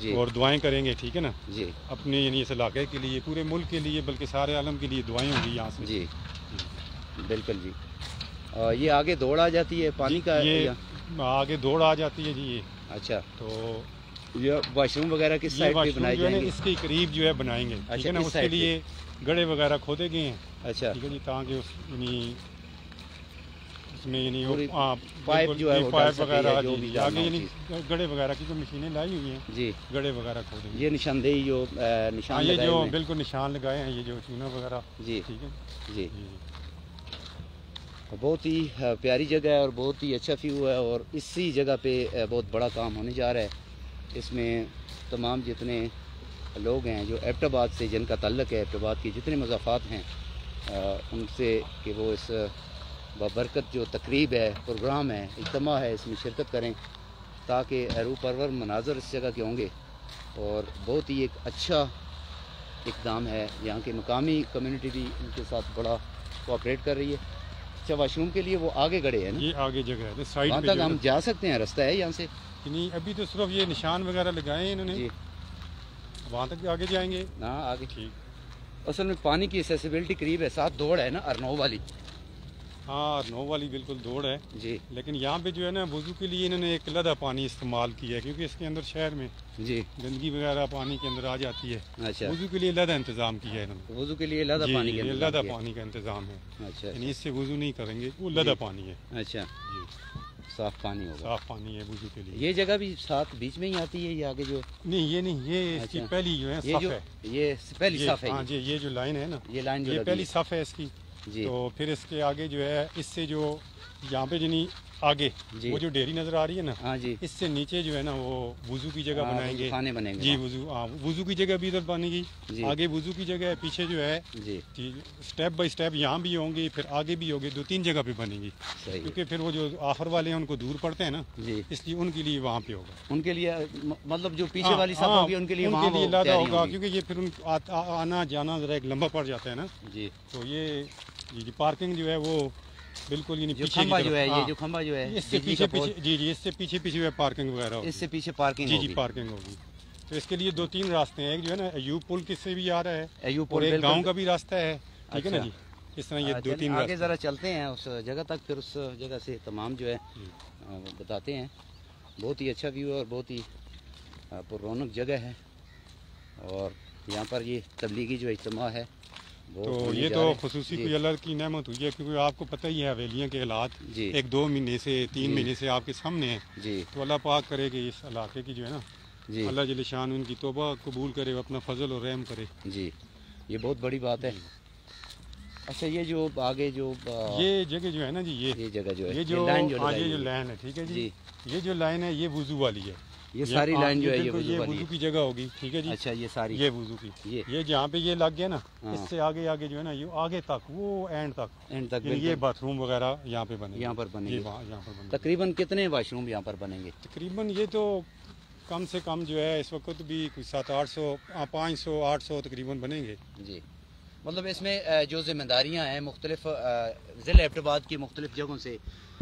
جی اور دعائیں کریں گے، ٹھیک ہے نا، جی اپنے یعنی اس علاقے کے لیے، پورے ملک کے لیے، بلکہ سارے عالم کے لیے دعائیں ہوں گی یہاں سے. جی بالکل جی. یہ آگے دوڑ آ جاتی ہے پانی کا؟ یہ آگے دوڑ آ جاتی ہے جی. یہ اچھا، تو یہ واش روم وغیرہ کس سائڈ پہ بنائے جو ہے جائیں نا گے؟ اس کے قریب جو ہے بنائیں گے، ٹھیک ہے نا. اس اس کے side لیے گڑھے وغیرہ کھودے گئے ہیں، اچھا، ٹھیک ہے جی، تاکہ یعنی اس میں یعنی پائپ جو ہے وہ ڈال پائپ سکے وغیرہ یا جو بھی ڈالنا آگے ہو یعنی چیز. گڑھے وغیرہ کی جو مشینیں لائی ہوئی ہیں، جی گڑھے وغیرہ کھودیں گے. یہ نشاندہی جو نشان یہ لگائے جو ہوئے ہیں. بالکل نشان لگائے ہیں، یہ جو چونا وغیرہ، جی ٹھیک ہے جی. جی. بہت ہی پیاری جگہ ہے اور بہت ہی اچھا ویو ہے، اور اسی جگہ پہ بہت بڑا کام ہونے جا رہا ہے. اس میں تمام جتنے لوگ ہیں جو ایبٹ آباد سے جن کا تعلق ہے، ایبٹ آباد کی جتنے مضافات ہیں ان سے کہ وہ اس بابرکت جو تقریب ہے، پروگرام ہے، اجتماع ہے، اس میں شرکت کریں تاکہ روح پرور مناظر اس جگہ کے ہوں گے. اور بہت ہی ایک اچھا اقدام ہے. یہاں کی مقامی کمیونٹی بھی ان کے ساتھ بڑا کوآپریٹ کر رہی ہے. اچھا، واش روم کے لیے وہ آگے گڑے ہیں نا؟ یہ آگے جگہ ہے سائڈ وہاں پہ تک ہم جا سکتے ہیں؟ رستہ ہے یہاں سے؟ نہیں، ابھی تو صرف یہ نشان وغیرہ لگائے ہیں انہوں نے، جی وہاں تک آگے جائیں گے. ہاں آگے. ٹھیک. اصل میں پانی کی ایکسیسیبلٹی قریب ہے، ساتھ دوڑ ہے نا ارنو والی. ہاں، نو والی بالکل دوڑ ہے. جی لیکن یہاں پہ جو ہے نا وضو کے لیے انہوں نے ایک لدہ پانی استعمال کیا ہے، کیونکہ اس کے اندر شہر میں جی. گندگی وغیرہ پانی کے اندر آ جاتی ہے. اچھا، وضو کے لیے لدہ انتظام کیا ہے انہوں نے. وضو کے لیے لادہ پانی کے یہ انتظام لدہ کیا؟ پانی کا انتظام ہے، اچھا یعنی اس سے وضو نہیں کریں گے، وہ لدہ پانی ہے. اچھا، جی، صاف پانی ہوگا. صاف پانی ہے وضو کے لیے. یہ جگہ بھی ساتھ بیچ میں ہی آتی ہے، یہ آگے جو نہیں، یہ نہیں، یہ اس کی اچھا. پہلی جو ہے یہ صف جو ہے. یہ پہلی صف ہے ہاں جی، یہ جو لائن ہے نا، یہ لائن جو یہ لگی پہلی ہے. صف ہے اس کی. جی تو پھر اس کے آگے جو ہے اس سے جو یہاں پہ جنی آگے جی. وہ جو ڈیری نظر آ رہی ہے نا، ہاں جی. اس سے نیچے جو ہے نا وہ وضو کی جگہ بنائیں گے. کھانے بنیں گے جی، وہاں. وضو کی جگہ بھی ادھر بنے گی. جی آگے وضو کی جگہ ہے، پیچھے جو ہے جی سٹیپ بائی سٹیپ یہاں بھی ہوں گی، پھر آگے بھی ہوگی، 2-3 جگہ پہ بنے گی. صحیح. کیونکہ پھر وہ جو آخر والے ہیں ان کو دور پڑتے ہیں نا، جی اس لیے ان کے لیے وہاں پہ ہوگا. ان کے لیے مطلب جو پیچھے والی صف ہوگی ان کے لیے وہاں وہ لادہ تیاری ہوگا، ہوگی. کیونکہ یہ پھر ان آنا جانا ذرا ایک لمبا پڑ جاتا ہے نا. جی. تو یہ پارکنگ جو ہے وہ بالکل یعنی جو پیچھے کی کھمبا طرف، جو ہے، ہاں، یہ جو کھمبا جو ہے اس سے بجلی کا پیچھے پول، جی اس سے پیچھے ہے پارکنگ وغیرہ ہوگی. اس سے پیچھے پارکنگ جی ہوگی. پارکنگ ہوگی. تو اس کے لیے 2-3 راستے ہیں. ایک جو ہے نا ایوب پل کس سے بھی آ رہا ہے، ایوب اور پول ایک بالکل. گاؤں کا بھی راستہ ہے، ٹھیک ہے نا اچھا. جی. اس طرح یہ چلیے 2-3 آگے راستے. ذرا چلتے ہیں اس جگہ تک، پھر اس جگہ سے تمام جو ہے بتاتے ہیں. بہت ہی اچھا ویو ہے اور بہت ہی پر رونق جگہ ہے. اور یہاں پر یہ تبلیغی جو اجتماع ہے وہ تو ہونے یہ جا تو رہا ہے. خصوصی جی. کوئی اللہ کی نعمت ہوئی ہے، کیونکہ آپ کو پتہ ہی ہے حویلیاں کے حالات جی 1-2 مہینے سے 3 جی. مہینے سے آپ کے سامنے ہیں. جی تو اللہ پاک کرے کہ اس علاقے کی جو ہے نا، جی اللہ جل شان ان کی توبہ قبول کرے، اپنا فضل اور رحم کرے. جی، یہ بہت بڑی بات ہے. اچھا، یہ جو آگے جو یہ جگہ جو ہے نا جی، یہ جگہ جو ہے، یہ جو لائن جو ہاں لگائی یہ جو ہوئی ہے. لائن ہے، ٹھیک ہے جی. جی، یہ جو لائن ہے یہ وضو والی ہے. یہ ساری لائن جو ہے یہ وضو یہ والی وضو ہے. کی جگہ ہوگی، ٹھیک ہے جی. اچھا، یہ ساری یہ وضو کی، یہ جہاں پہ یہ لگ گیا نا، ہاں. اس سے آگے جو ہے نا یہ آگے تک وہ اینڈ تک اینڈ تک یعنی یہ بالکل باتھ روم وغیرہ یہاں پہ بنے گے. یہاں پر بنے گے. یہاں پر بنے گے. تقریباً کتنے واش روم یہاں پر بنیں گے؟ تقریباً یہ تو کم سے کم جو ہے اس وقت بھی کوئی 700-800 500-800 تقریباً بنیں گے. جی، مطلب اس میں جو ذمہ داریاں ہیں مختلف ضلع ایبٹ آباد کی مختلف جگہوں سے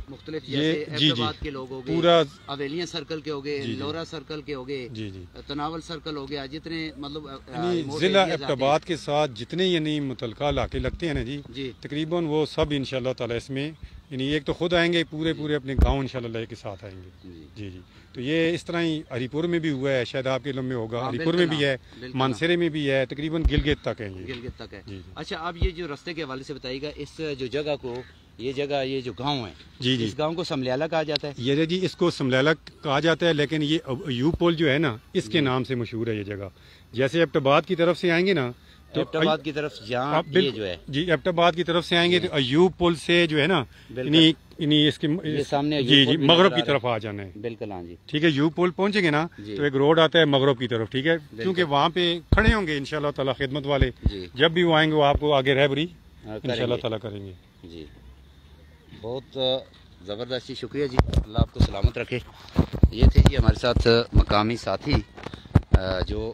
مختلف، جیسے ایبٹ آباد کے لوگ ہو گئے، پورا اویلیاں سرکل کے ہو گئے، لورا سرکل کے ہو گئے، جی تناول سرکل ہو گیا، جتنے مطلب ضلع ایبٹ آباد کے ساتھ جتنے یعنی متعلقہ علاقے لگتے ہیں نا جی، جی تقریباً وہ سب انشاءاللہ تعالی اس میں یعنی ایک تو خود آئیں گے، پورے اپنے گاؤں انشاءاللہ لے کے ساتھ آئیں گے. جی جی. تو یہ اس طرح ہی ہری پور میں بھی ہوا ہے، شاید آپ کے علم میں ہوگا، ہری پور میں بھی ہے، مانسرے میں بھی ہے، تقریباً گلگت تک ہے. گلگت تک ہے. جی. اچھا، اب یہ جو راستے کے حوالے سے بتائیے گا، اس جو جگہ کو، یہ جگہ، یہ جو گاؤں ہے، جی جی، اس گاؤں کو سملیالہ کہا جاتا ہے. یہ جی اس کو سملیالہ کہا جاتا ہے، لیکن یہ ایوب پول جو ہے نا اس کے نام سے مشہور ہے یہ جگہ. جیسے ایبٹ آباد کی طرف سے آئیں گے نا، تو ایبٹ آباد کی طرف جہاں یہ جو ہے، جی ایبٹ آباد کی طرف سے آئیں گے تو ایوب پل سے جو ہے نا یعنی اس کے سامنے جی مغرب کی طرف آ جانا ہے. بالکل. ہاں جی، ٹھیک ہے. ایوب پل پہنچیں گے نا تو ایک روڈ آتا ہے مغرب کی طرف، ٹھیک ہے، کیونکہ وہاں پہ کھڑے ہوں گے انشاءاللہ تعالی خدمت والے. جب بھی وہ آئیں گے وہ آپ کو آگے رہبری انشاءاللہ تعالی کریں گے. جی، بہت زبردست. شکریہ جی، اللہ آپ کو سلامت رکھے. یہ تھے جی ہمارے ساتھ مقامی ساتھی جو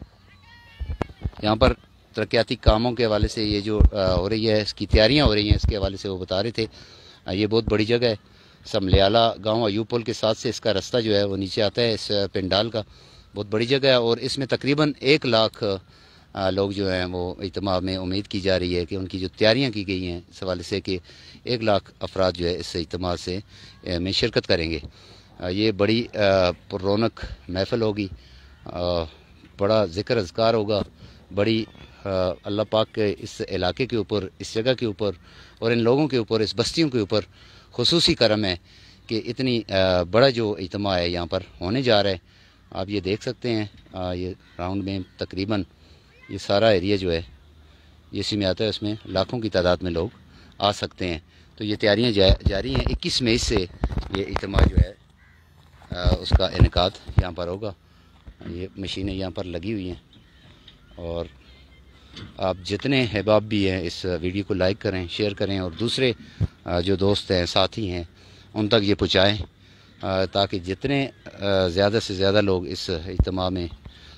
یہاں پر ترقیاتی کاموں کے حوالے سے یہ جو ہو رہی ہے، اس کی تیاریاں ہو رہی ہیں، اس کے حوالے سے وہ بتا رہے تھے. یہ بہت بڑی جگہ ہے، سملیالہ گاؤں ایوب پل کے ساتھ سے اس کا راستہ جو ہے وہ نیچے آتا ہے اس پنڈال کا. بہت بڑی جگہ ہے، اور اس میں تقریباً 1 لاکھ لوگ جو ہیں وہ اجتماع میں امید کی جا رہی ہے کہ ان کی جو تیاریاں کی گئی ہیں اس حوالے سے کہ 1 لاکھ افراد جو ہے اس اجتماع سے میں شرکت کریں گے۔ یہ بڑی پر رونق محفل ہوگی، بڑا ذکر اذکار ہوگا، بڑی اللہ پاک کے اس علاقے کے اوپر، اس جگہ کے اوپر اور ان لوگوں کے اوپر، اس بستیوں کے اوپر خصوصی کرم ہے کہ اتنی بڑا جو اجتماع ہے یہاں پر ہونے جا رہا ہے۔ آپ یہ دیکھ سکتے ہیں، یہ راؤنڈ میں تقریباً یہ سارا ایریا جو ہے یہ اسی میں آتا ہے، اس میں لاکھوں کی تعداد میں لوگ آ سکتے ہیں۔ تو یہ تیاریاں جاری ہیں۔ 21 مئی سے یہ اجتماع جو ہے اس کا انعقاد یہاں پر ہوگا۔ یہ مشینیں یہاں پر لگی ہوئی ہیں، اور آپ جتنے احباب بھی ہیں اس ویڈیو کو لائک کریں، شیئر کریں، اور دوسرے جو دوست ہیں، ساتھی ہیں، ان تک یہ پہنچائیں تاکہ جتنے زیادہ سے زیادہ لوگ اس اجتماع میں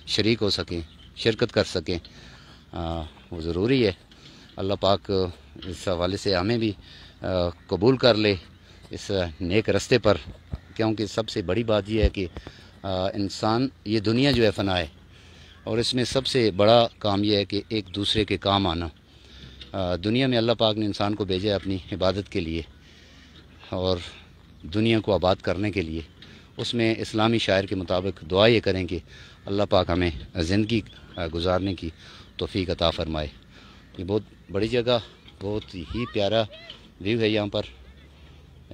شریک ہو سکیں، شرکت کر سکیں، وہ ضروری ہے۔ اللہ پاک اس حوالے سے ہمیں بھی قبول کر لے اس نیک رستے پر، کیونکہ سب سے بڑی بات یہ ہے کہ انسان، یہ دنیا جو ہے فنا ہے، اور اس میں سب سے بڑا کام یہ ہے کہ ایک دوسرے کے کام آنا۔ دنیا میں اللہ پاک نے انسان کو بھیجا ہے اپنی عبادت کے لیے اور دنیا کو آباد کرنے کے لیے۔ اس میں اسلامی شاعر کے مطابق دعا یہ کریں کہ اللہ پاک ہمیں زندگی گزارنے کی توفیق عطا فرمائے۔ یہ بہت بڑی جگہ، بہت ہی پیارا ویو ہے یہاں پر،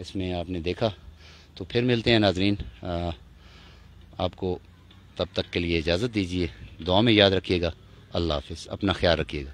اس میں آپ نے دیکھا۔ تو پھر ملتے ہیں ناظرین، آپ کو تب تک کے لیے اجازت دیجیے، دعا میں یاد رکھیے گا۔ اللہ حافظ، اپنا خیال رکھیے گا۔